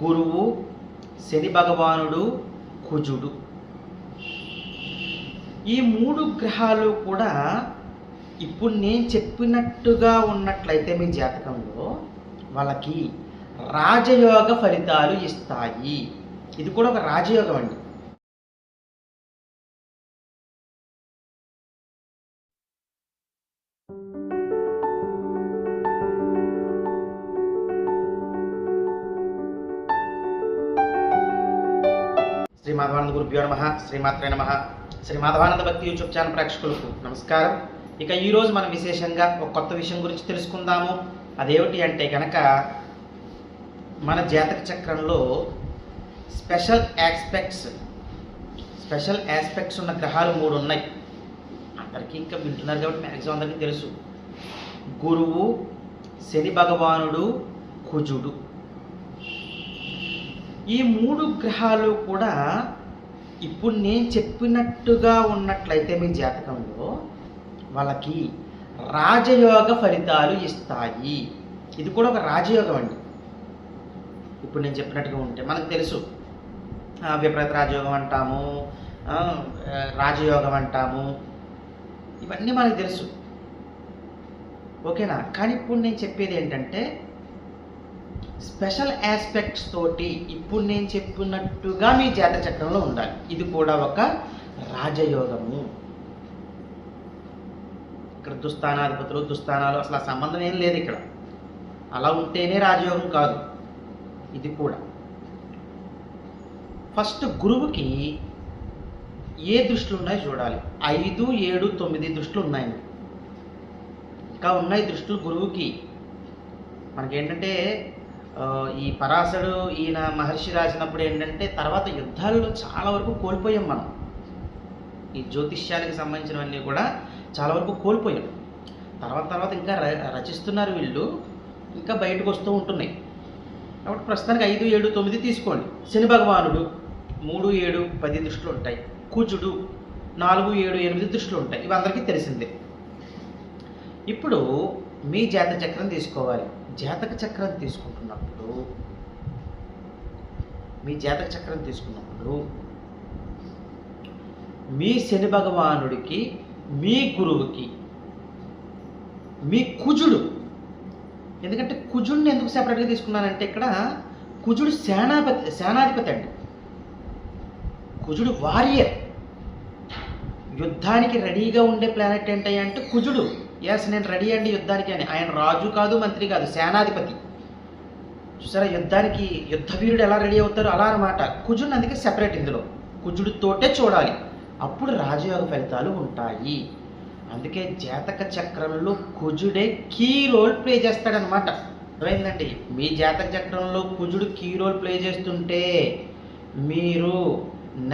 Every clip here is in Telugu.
గురువు, శని భగవానుడు, కుజుడు. ఈ 3 గ్రహాలు కూడా ఇప్పుడు నేను చెప్పినట్టుగా ఉన్నట్లయితే మీ జాతకంలో వాళ్ళకి రాజయోగ ఫలితాలు ఇస్తాయి. ఇది కూడా ఒక రాజయోగం అండి. శ్రీ మాధవానంద గురుభ్యో నమః. శ్రీమాత్రే నమః. శ్రీ మాధవానంద భక్తి యూట్యూబ్ ఛానల్ ప్రేక్షకులకు నమస్కారం. ఇక ఈరోజు మనం విశేషంగా ఒక కొత్త విషయం గురించి తెలుసుకుందాము. అదేమిటి అంటే కనుక మన జాతక చక్రంలో స్పెషల్ ఆస్పెక్ట్స్ ఉన్న గ్రహాలు 3 ఉన్నాయి. అందరికీ ఇంకా వింటున్నారు కాబట్టి మ్యాక్సిమం అందరికీ తెలుసు. గురువు, శని భగవానుడు, కుజుడు. ఈ 3 గ్రహాలు కూడా ఇప్పుడు నేను చెప్పినట్టుగా ఉన్నట్లయితే మీ జాతకంలో వాళ్ళకి రాజయోగ ఫలితాలు ఇస్తాయి. ఇది కూడా ఒక రాజయోగం అండి. ఇప్పుడు నేను చెప్పినట్టుగా ఉంటే మనకు తెలుసు, విపరీత రాజయోగం అంటాము, రాజయోగం అంటాము, ఇవన్నీ మనకు తెలుసు, ఓకేనా. కానీ ఇప్పుడు నేను చెప్పేది ఏంటంటే స్పెషల్ ఆస్పెక్ట్స్ తోటి ఇప్పుడు నేను చెప్పినట్టుగా మీ జాతక చక్రంలో ఉండాలి. ఇది కూడా ఒక రాజయోగము. ఇక్కడ దుస్థానాధిపతులు, దుస్థానాలు అసలు ఆ సంబంధం ఏం లేదు. ఇక్కడ అలా ఉంటేనే రాజయోగం కాదు. ఇది కూడా ఫస్ట్ గురువుకి ఏ దృష్టిలు ఉన్నాయో చూడాలి. 5, 7, 9 దృష్టిలు ఉన్నాయండి. ఇంకా ఉన్నాయి దృష్టిలు గురువుకి. మనకేంటంటే ఈ పరాశరుడు ఈయన మహర్షి రాసినప్పుడు ఏంటంటే తర్వాత యుద్ధాల్లో చాలా వరకు కోల్పోయాం మనం. ఈ జ్యోతిష్యానికి సంబంధించినవన్నీ కూడా చాలా వరకు కోల్పోయాం. తర్వాత ఇంకా రచిస్తున్నారు వీళ్ళు, ఇంకా బయటకు వస్తూ ఉంటున్నాయి. కాబట్టి ప్రస్తుతానికి 5, 7, 9 తీసుకోండి. శని భగవానుడు 3, 7, 10 దృష్టిలు ఉంటాయి. కుజుడు 4, 7, 8 దృష్టిలు ఉంటాయి. ఇవి అందరికీ తెలిసిందే. ఇప్పుడు మీ జాతక చక్రం తీసుకోవాలి. జాతక చక్రం తీసుకున్నప్పుడు మీ శని భగవానుడికి, మీ గురువుకి, మీ కుజుడు. ఎందుకంటే కుజుడిని ఎందుకు సెపరేట్గా తీసుకున్నానంటే ఇక్కడ కుజుడు సేనాధిపతి అండి. కుజుడు వారియర్. యుద్ధానికి రెడీగా ఉండే ప్లానెట్ ఏంటంటే కుజుడు. ఎస్, నేను రెడీ అండి యుద్ధానికి అని. ఆయన రాజు కాదు, మంత్రి కాదు, సేనాధిపతి. చూసారా యుద్ధానికి యుద్ధవీరుడు ఎలా రెడీ అవుతారో అలా అనమాట. కుజుడిని అందుకే సెపరేట్ ఇందులో కుజుడితోటే చూడాలి. అప్పుడు రాజయోగ ఫలితాలు ఉంటాయి. అందుకే జాతక చక్రంలో కుజుడే కీ రోల్ ప్లే చేస్తాడనమాట. అర్థమైందండి? మీ జాతక చక్రంలో కుజుడు కీ రోల్ ప్లే చేస్తుంటే మీరు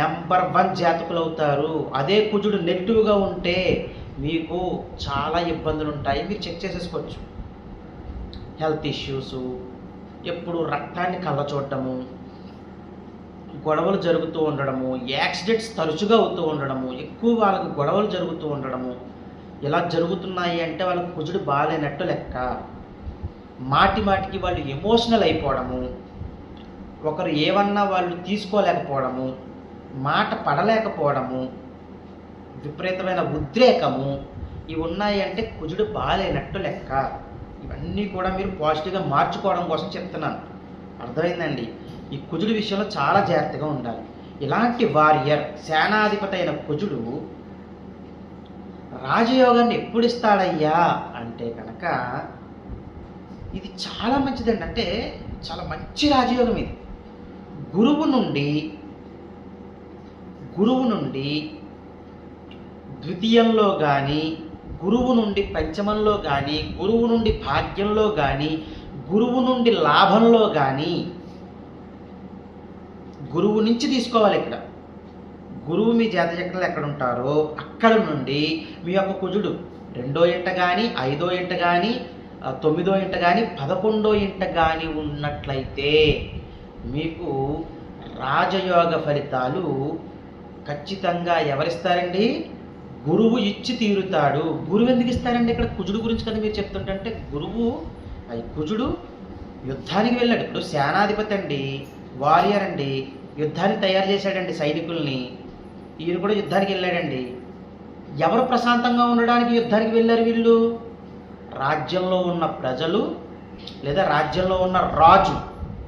నెంబర్ 1 జాతకులు అవుతారు. అదే కుజుడు నెగిటివ్గా ఉంటే మీకు చాలా ఇబ్బందులు ఉంటాయి. మీరు చెక్ చేసేసుకోవచ్చు. హెల్త్ ఇష్యూస్, ఎప్పుడు రక్తాన్ని కళ్ళ చూడటము, గొడవలు జరుగుతూ ఉండడము, యాక్సిడెంట్స్ తరచుగా అవుతూ ఉండడము, ఎక్కువ వాళ్ళకు గొడవలు జరుగుతూ ఉండడము. ఇలా జరుగుతున్నాయి అంటే వాళ్ళకి కుజుడు బాగాలేనట్టు లెక్క. మాటికి వాళ్ళు ఎమోషనల్ అయిపోవడము, ఒకరు ఏమన్నా వాళ్ళు తీసుకోలేకపోవడము, మాట పడలేకపోవడము, విపరీతమైన ఉద్రేకము, ఇవి ఉన్నాయి అంటే కుజుడు బాగాలేనట్టు లెక్క. ఇవన్నీ కూడా మీరు పాజిటివ్గా మార్చుకోవడం కోసం చెప్తున్నాను. అర్థమైందండి? ఈ కుజుడు విషయంలో చాలా జాగ్రత్తగా ఉండాలి. ఇలాంటి వారియర్ సేనాధిపతి అయిన కుజుడు రాజయోగాన్ని ఎప్పుడు ఇస్తాడయ్యా అంటే కనుక ఇది చాలా మంచిదండి. అంటే చాలా మంచి రాజయోగం ఇది. గురువు నుండి ద్వితీయంలో కానీ, గురువు నుండి పంచమంలో కానీ, గురువు నుండి భాగ్యంలో కానీ, గురువు నుండి లాభంలో కానీ, గురువు నుంచి తీసుకోవాలి. ఇక్కడ గురువు మీ జాతక చక్రంలో ఎక్కడ ఉంటారో అక్కడ నుండి మీ యొక్క కుజుడు 2వ ఇంట కానీ, 5వ ఇంట కానీ, 9వ ఇంట కానీ, 11వ ఇంట కానీ ఉన్నట్లయితే మీకు రాజయోగ ఫలితాలు ఖచ్చితంగా ఎవరిస్తారండి? గురువు ఇచ్చి తీరుతాడు. గురువు ఎందుకు ఇస్తారండి? ఇక్కడ కుజుడు గురించి కదా మీరు చెప్తుంటే. కుజుడు యుద్ధానికి వెళ్ళాడు. ఇప్పుడు సేనాధిపతి అండి, వారియర్ అండి, యుద్ధానికి తయారు చేశాడండి సైనికుల్ని. ఈయన కూడా యుద్ధానికి వెళ్ళాడండి. ఎవరు ప్రశాంతంగా ఉండడానికి యుద్ధానికి వెళ్ళారు వీళ్ళు? రాజ్యంలో ఉన్న ప్రజలు లేదా రాజ్యంలో ఉన్న రాజు,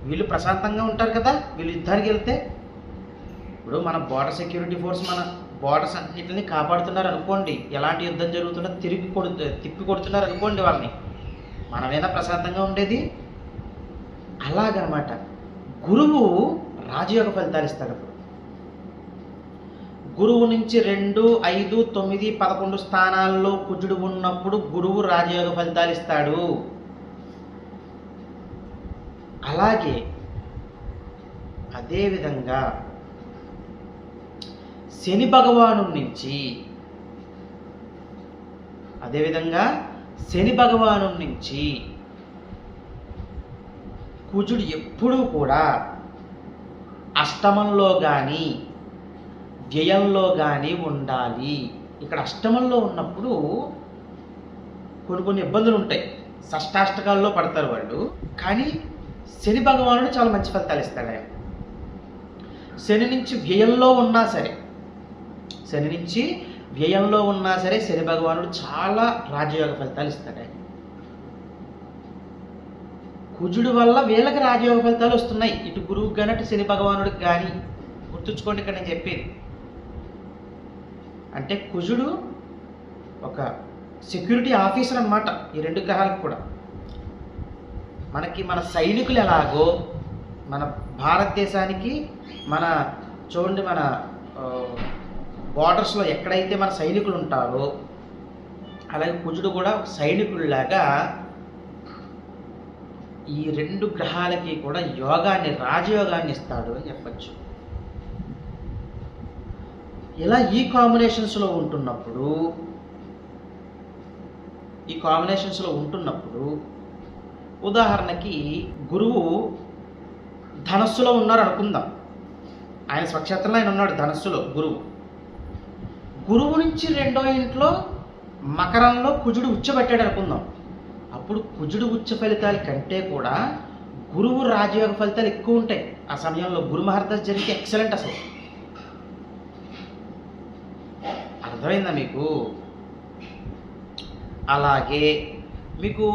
వీళ్ళు ప్రశాంతంగా ఉంటారు కదా వీళ్ళు యుద్ధానికి వెళ్తే. ఇప్పుడు మన బోర్డర్ సెక్యూరిటీ ఫోర్స్ మన బోర్డర్స్ అన్నింటిని కాపాడుతున్నారు అనుకోండి, ఎలాంటి యుద్ధం జరుగుతున్నా తిప్పి కొడుతున్నారు అనుకోండి వాళ్ళని, మనమేనా ప్రశాంతంగా ఉండేది? అలాగనమాట. గురువు రాజయోగ ఫలితాలు ఇస్తాడు. అప్పుడు గురువు నుంచి 2, 5, 9, 11 స్థానాల్లో కుజుడు ఉన్నప్పుడు గురువు రాజయోగ ఫలితాలు ఇస్తాడు. అలాగే అదేవిధంగా శని భగవాను నుంచి కుజుడు ఎప్పుడూ కూడా అష్టమంలో కానీ వ్యయంలో కానీ ఉండాలి. ఇక్కడ అష్టమంలో ఉన్నప్పుడు కొన్ని ఇబ్బందులు ఉంటాయి, షష్టాష్టకాల్లో పడతారు వాళ్ళు. కానీ శని భగవానుడు చాలా మంచి ఫలితాలు ఇస్తాడు. ఆయన శని నుంచి వ్యయంలో ఉన్నా సరే శని భగవానుడు చాలా రాజయోగ ఫలితాలు ఇస్తాడు. ఆయన కుజుడు వల్ల వీళ్ళకి రాజయోగ ఫలితాలు వస్తున్నాయి, ఇటు గురువుకి కానీ అటు శని భగవానుడికి కానీ. గుర్తుంచుకోండి ఇక్కడ నేను చెప్పేది. అంటే కుజుడు ఒక సెక్యూరిటీ ఆఫీసర్ అన్నమాట ఈ 2 గ్రహాలకు కూడా. మన సైనికులు ఎలాగో మన భారతదేశానికి చూడండి మన బార్డర్స్లో ఎక్కడైతే మన సైనికులు ఉంటారో అలాగే కుజుడు కూడా సైనికుల్లాగా ఈ 2 గ్రహాలకి కూడా రాజయోగాన్ని ఇస్తాడు అని చెప్పచ్చు. ఇలా ఈ కాంబినేషన్స్లో ఉంటున్నప్పుడు ఉదాహరణకి గురువు ధనస్సులో ఉన్నారు అనుకుందాం. ఆయన స్వక్షేత్రంలో ఆయన ఉన్నాడు ధనస్సులో. గురువు నుంచి 2వ ఇంట్లో మకరంలో కుజుడు ఉచ్చబెట్టాడు అనుకుందాం. అప్పుడు కుజుడు ఉచ్చ ఫలితాల కంటే కూడా గురువు రాజయోగ ఫలితాలు ఎక్కువ ఉంటాయి. ఆ సమయంలో గురు మహర్దశ జరిగితే ఎక్సలెంట్. అసలు అర్థమైందా మీకు? అలాగే మీకు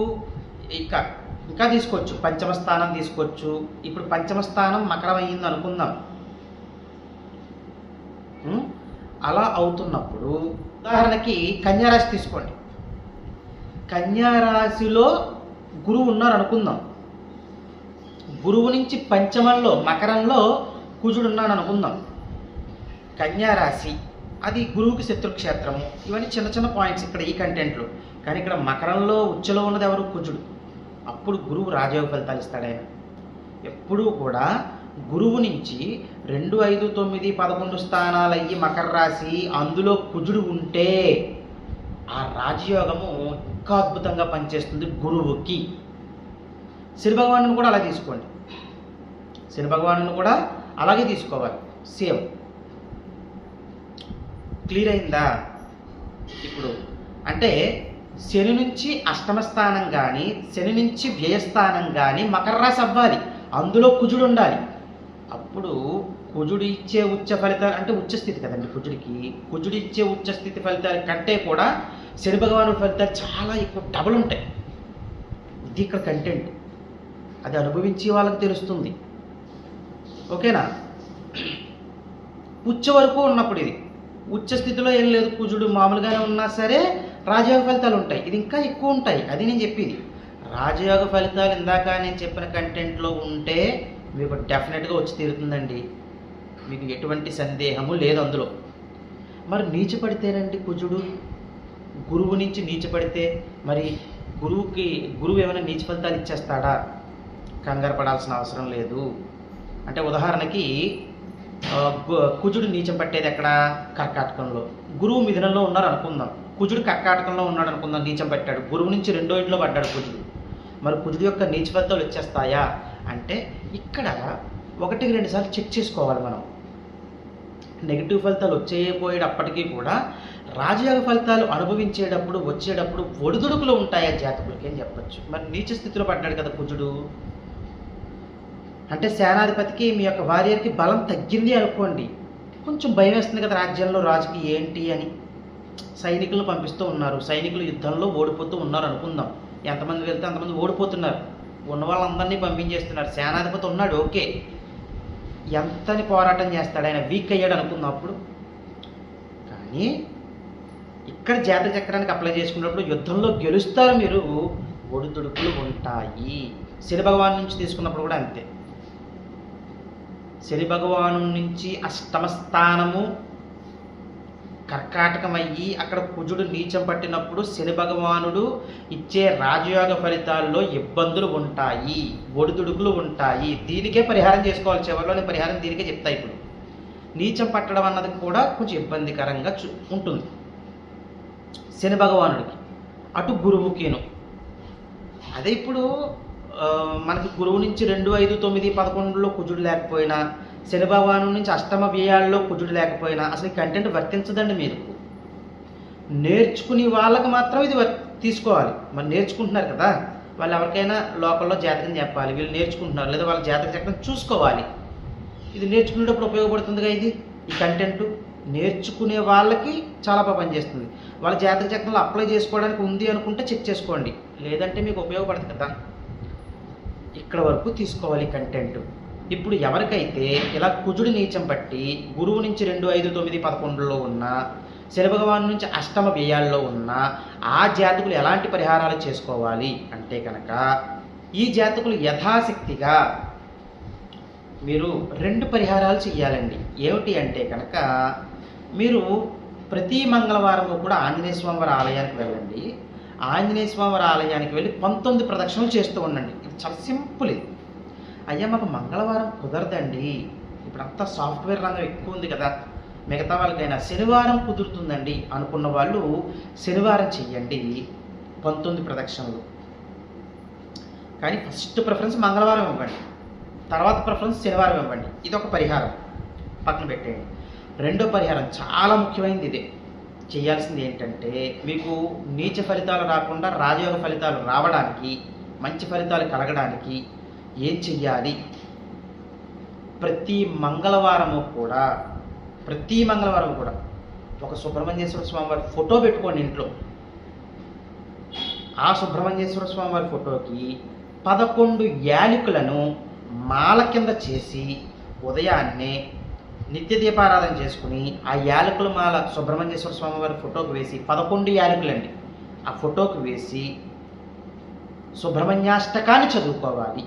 ఇంకా తీసుకోవచ్చు, పంచమ స్థానం తీసుకోవచ్చు. ఇప్పుడు పంచమ స్థానం మకరం అయ్యింది అనుకుందాం. అలా అవుతున్నప్పుడు ఉదాహరణకి కన్యారాశి తీసుకోండి. కన్యారాశిలో గురువు ఉన్నారు అనుకుందాం. గురువు నుంచి పంచమంలో మకరంలో కుజుడు ఉన్నాడు అనుకుందాం. కన్యారాశి అది గురువుకి శత్రుక్షేత్రము. ఇవన్నీ చిన్న చిన్న పాయింట్స్ ఇక్కడ ఈ కంటెంట్లో. కానీ ఇక్కడ మకరంలో ఉచ్చలో ఉన్నది ఎవరు? కుజుడు. అప్పుడు గురువు రాజయోగ ఫలితాలు ఇస్తాడు. ఆయన ఎప్పుడూ కూడా గురువు నుంచి 2, 5, 9, 11 స్థానాలు అయ్యి మకర రాశి అందులో కుజుడు ఉంటే ఆ రాజయోగము ఇంకా అద్భుతంగా పనిచేస్తుంది గురువుకి. శని భగవాను కూడా అలా తీసుకోండి. శని భగవాను కూడా అలాగే తీసుకోవాలి. సేమ్. క్లియర్ అయిందా? ఇప్పుడు అంటే శని నుంచి అష్టమ స్థానం కానీ శని నుంచి వ్యయస్థానం కానీ మకర రాశి అవ్వాలి, అందులో కుజుడు ఉండాలి. అప్పుడు కుజుడు ఇచ్చే ఉచ్చ ఫలితాలు అంటే ఉచ్చస్థితి కదండి కుజుడు ఇచ్చే ఉచ్చస్థితి ఫలితాల కంటే కూడా శని భగవాను ఫలితాలు చాలా ఎక్కువ డబుల్ ఉంటాయి. ఇది ఇక్కడ కంటెంట్. అది అనుభవించే వాళ్ళకి తెలుస్తుంది. ఓకేనా? ఉచ్చ వరకు ఉన్నప్పుడు ఇది ఉచ్చ స్థితిలో ఏం లేదు, కుజుడు మామూలుగానే ఉన్నా సరే రాజయోగ ఫలితాలు ఉంటాయి. ఇది ఇంకా ఎక్కువ ఉంటాయి. అది నేను చెప్పింది. రాజయోగ ఫలితాలు ఇందాక నేను చెప్పిన కంటెంట్లో ఉంటే మీకు డెఫినెట్గా వచ్చి తీరుతుందండి. మీకు ఎటువంటి సందేహము లేదు అందులో. మరి నీచపడితేనండి కుజుడు గురువు నుంచి నీచపడితే మరి గురువు ఏమైనా నీచ ఫలితాలు ఇచ్చేస్తాడా? కంగారు పడాల్సిన అవసరం లేదు. అంటే ఉదాహరణకి కుజుడు నీచం పట్టేది ఎక్కడ? కర్కాటకంలో. గురువు మిథునంలో ఉన్నారు అనుకుందాం. కుజుడు కర్కాటకంలో ఉన్నాడు అనుకుందాం, నీచం పెట్టాడు. గురువు నుంచి 2వ ఇంట్లో పడ్డాడు కుజుడు. మరి కుజుడు యొక్క నీచ ఫలితాలు వచ్చేస్తాయా అంటే ఇక్కడ 1-2 సార్లు చెక్ చేసుకోవాలి మనం. నెగిటివ్ ఫలితాలు వచ్చేపోయేటప్పటికీ కూడా రాజయోగ ఫలితాలు అనుభవించేటప్పుడు వచ్చేటప్పుడు ఒడిదుడుకులు ఉంటాయా జాతకులకి అని చెప్పచ్చు. మరి నీచ స్థితిలో పడ్డాడు కదా కుజుడు. అంటే సేనాధిపతికి మీ యొక్క వారియర్కి బలం తగ్గింది అనుకోండి, కొంచెం భయం వేస్తుంది కదా రాజ్యంలో రాజుకి ఏంటి అని. సైనికులను పంపిస్తూ ఉన్నారు, సైనికులు యుద్ధంలో ఓడిపోతూ ఉన్నారు అనుకుందాం. ఎంతమంది వెళ్తే అంతమంది ఓడిపోతున్నారు, ఉన్న వాళ్ళందరినీ పంపించేస్తున్నారు. సేనాధిపతి ఉన్నాడు, ఓకే, ఎంతని పోరాటం చేస్తాడు, ఆయన వీక్ అయ్యాడు అనుకుందాం అప్పుడు. కానీ ఇక్కడ జాతక చక్రానికి అప్లై చేసుకున్నప్పుడు యుద్ధంలో గెలుస్తారు మీరు, ఒడిదుడుకులు ఉంటాయి. శని భగవాన్ నుంచి తీసుకున్నప్పుడు కూడా అంతే. శని భగవాను నుంచి అష్టమ స్థానము కర్కాటకమయ్యి అక్కడ కుజుడు నీచం పట్టినప్పుడు శని భగవానుడు ఇచ్చే రాజయోగ ఫలితాల్లో ఇబ్బందులు ఉంటాయి, ఒడిదుడుకులు ఉంటాయి. దీనికే పరిహారం చేసుకోవాలి. చివరిలోని పరిహారం దీనికే చెప్తా. ఇప్పుడు నీచం పట్టడం అన్నది కూడా కొంచెం ఇబ్బందికరంగా ఉంటుంది శని భగవానుడికి, అటు గురువుకేను. అదే ఇప్పుడు మనకి గురువు నుంచి 2, 5, 9, 11లో కుజుడు లేకపోయినా, శని భగవాను నుంచి అష్టమ వ్యయాల్లో కుజుడు లేకపోయినా అసలు ఈ కంటెంట్ వర్తించదండి. మీరు నేర్చుకునే వాళ్ళకి మాత్రం ఇది తీసుకోవాలి. మరి నేర్చుకుంటున్నారు కదా, వాళ్ళు ఎవరికైనా లోకల్లో జాతకం చెప్పాలి, వీళ్ళు నేర్చుకుంటున్నారు లేదా వాళ్ళ జాతక చక్రం చూసుకోవాలి. ఇది నేర్చుకునేటప్పుడు ఉపయోగపడుతుందిగా ఇది. ఈ కంటెంట్ నేర్చుకునే వాళ్ళకి చాలా బాగా పనిచేస్తుంది. వాళ్ళ జాతక చక్రంలో అప్లై చేసుకోవడానికి ఉంది అనుకుంటే చెక్ చేసుకోండి, లేదంటే మీకు ఉపయోగపడుతుంది కదా. ఇక్కడ వరకు తీసుకోవాలి కంటెంట్. ఇప్పుడు ఎవరికైతే ఇలా కుజుడు నీచం పట్టి గురువు నుంచి 2, 5, 9, 11లో ఉన్న, శని భగవాన్ నుంచి అష్టమ వ్యయాల్లో ఉన్న ఆ జాతకులు ఎలాంటి పరిహారాలు చేసుకోవాలి అంటే కనుక, ఈ జాతకులు యథాశక్తిగా మీరు 2 పరిహారాలు చెయ్యాలండి. ఏమిటి అంటే కనుక, మీరు ప్రతి మంగళవారం కూడా ఆంజనేయ స్వామి వారి ఆలయానికి వెళ్ళండి. ఆంజనేయ స్వామి వారి ఆలయానికి వెళ్ళి 19 ప్రదక్షిణలు చేస్తూ ఉండండి. ఇది చాలా సింపుల్. ఇది అయ్యా మాకు మంగళవారం కుదరదండి, ఇప్పుడంతా సాఫ్ట్వేర్ రంగం ఎక్కువ ఉంది కదా, మిగతా వాళ్ళకైనా శనివారం కుదురుతుందండి అనుకున్న వాళ్ళు శనివారం చెయ్యండి 19 ప్రదక్షిణలు. కానీ ఫస్ట్ ప్రిఫరెన్స్ మంగళవారం ఇవ్వండి, తర్వాత ప్రిఫరెన్స్ శనివారం ఇవ్వండి. ఇది ఒక పరిహారం పక్కన పెట్టేయండి. రెండో పరిహారం చాలా ముఖ్యమైనది. ఇదే చేయాల్సింది ఏంటంటే, మీకు నీచ ఫలితాలు రాకుండా రాజయోగ ఫలితాలు రావడానికి, మంచి ఫలితాలు కలగడానికి ఏం చెయ్యాలి? ప్రతి మంగళవారము కూడా ఒక సుబ్రహ్మణ్యేశ్వర స్వామి వారి ఫోటో పెట్టుకోండి ఇంట్లో. ఆ సుబ్రహ్మణ్యేశ్వర స్వామి వారి ఫోటోకి 11 యాలకులను మాల కింద చేసి ఉదయాన్నే నిత్య దీపారాధన చేసుకుని ఆ యాలకుల మాల సుబ్రహ్మణ్యేశ్వర స్వామి వారి ఫోటోకి వేసి, 11 యాలకులండి ఆ ఫోటోకి వేసి సుబ్రహ్మణ్యాష్టకాన్ని చదువుకోవాలి.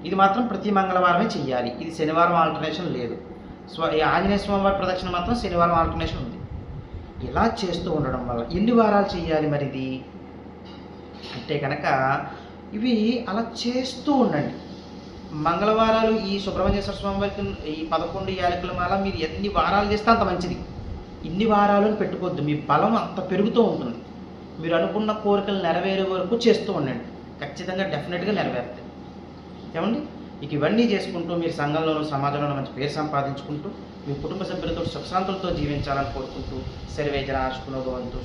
ఇది మాత్రం ప్రతి మంగళవారమే చెయ్యాలి. ఇది శనివారం ఆల్టర్నేషన్ లేదు. ఆంజనేయ స్వామి వారి ప్రదక్షిణ మాత్రం శనివారం ఆల్టర్నేషన్ ఉంది. ఇలా చేస్తూ ఉండడం వల్ల ఎన్ని వారాలు చేయాలి మరి ఇది అంటే కనుక, ఇవి అలా చేస్తూ ఉండండి. మంగళవారాలు ఈ సుబ్రహ్మణ్యేశ్వర స్వామి వారికి ఈ 11 యాలకుల మాల మీరు ఎన్ని వారాలు చేస్తే అంత మంచిది. ఇన్ని వారాలు అని పెట్టుకోవద్దు, మీ బలం అంత పెరుగుతూ ఉంటుంది. మీరు అనుకున్న కోరికలు నెరవేరే వరకు చేస్తూ ఉండండి, ఖచ్చితంగా డెఫినెట్గా నెరవేరుతాయి. ఏమండి, ఇక ఇవన్నీ చేసుకుంటూ మీరు సంఘంలోనూ సమాజంలోనూ మంచి పేరు సంపాదించుకుంటూ మీ కుటుంబ సభ్యులతో సుఖశాంతులతో జీవించాలని కోరుకుంటూ సర్వే జనా శునో భవంతు.